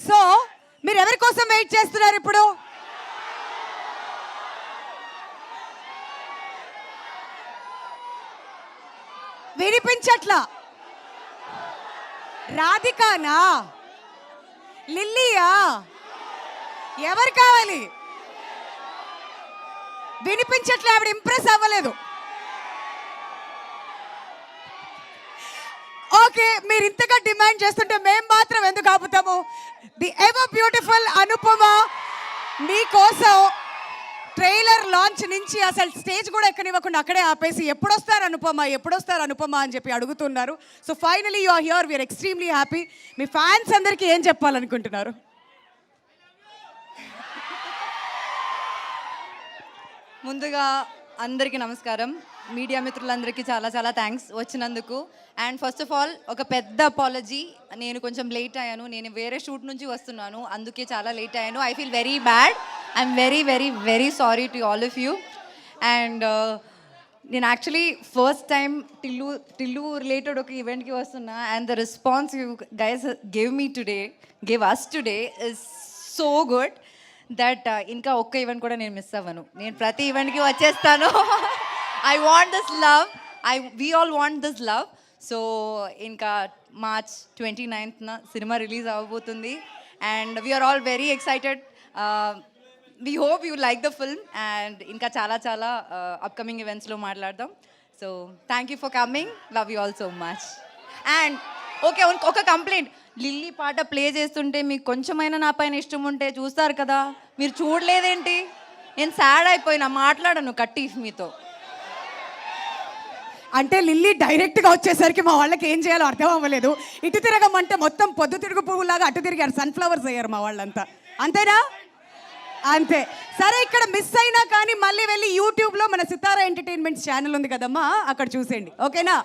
So మీరు ఎవరి కోసం వెయిట్ చేస్తున్నారు ఇప్పుడు? వినిపించట్లా. రాధికానా, లిల్లీయా, ఎవరు కావాలి? వినిపించట్లే, ఆవిడ ఇంప్రెస్ అవ్వలేదు. ఓకే, మీరు ఇంతగా డిమాండ్ చేస్తుంటే మేము మాత్రం ఎందుకు ఆపుతాము? ది ఎవర్ బ్యూటిఫుల్ అనుపమ మీకోసం ట్రైలర్ లాంచ్ నుంచి అసలు స్టేజ్ కూడా ఎక్కనివ్వకుండా అక్కడే ఆపేసి ఎప్పుడొస్తారు అనుపమ అని చెప్పి అడుగుతున్నారు. So finally you are here, we are extremely happy. మీ ఫ్యాన్స్ అందరికీ ఏం చెప్పాలనుకుంటున్నారు? ముందుగా అందరికీ నమస్కారం. మీడియా మిత్రులందరికీ చాలా చాలా థ్యాంక్స్ వచ్చినందుకు. అండ్ ఫస్ట్ ఆఫ్ ఆల్ ఒక పెద్ద అపాలజీ, నేను కొంచెం లేట్ అయ్యాను. నేను వేరే షూట్ నుంచి వస్తున్నాను, అందుకే చాలా లేట్ అయ్యాను. I feel very bad. I'm very very very sorry to all of you. And నేను actually first time Tillu related ఒక ఈవెంట్కి వస్తున్నా. And the response you guys gave us today is so good that ఇంకా ఒక్క event కూడా నేను miss అవ్వను. నేను ప్రతి ఈవెంట్కి వచ్చేస్తాను. I want this love, we all want this love. So ఇంకా మార్చ్ 29th సినిమా రిలీజ్ అవ్వబోతుంది. And we're all very excited. We hope you like the film. And ఇంకా చాలా చాలా అప్కమింగ్ ఈవెంట్స్లో మాట్లాడదాం. So thank you for coming, love you all so much. And okay, ఒక complaint, Lilly పాట play చేస్తుంటే మీకు కొంచెమైనా నా పైన ఇష్టం ఉంటే చూస్తారు కదా, మీరు చూడలేదేంటి? నేను సాడ్ అయిపోయినా, మాట్లాడను కట్టి మీతో. అంటే లిల్లీ డైరెక్ట్గా వచ్చేసరికి మా వాళ్ళకి ఏం చేయాలో అర్థం అవ్వలేదు. ఇటు తిరగమంటే మొత్తం పొద్దు తిరుగు పువ్వులాగా అటు తిరిగారు, సన్ఫ్లవర్స్ అయ్యారు మా వాళ్ళంతా. అంతేనా? అంతే. సరే, ఇక్కడ మిస్ అయినా కానీ మళ్ళీ వెళ్ళి యూట్యూబ్లో మన సితారా ఎంటర్టైన్మెంట్స్ ఛానల్ ఉంది కదమ్మా, అక్కడ చూసేయండి. ఓకేనా?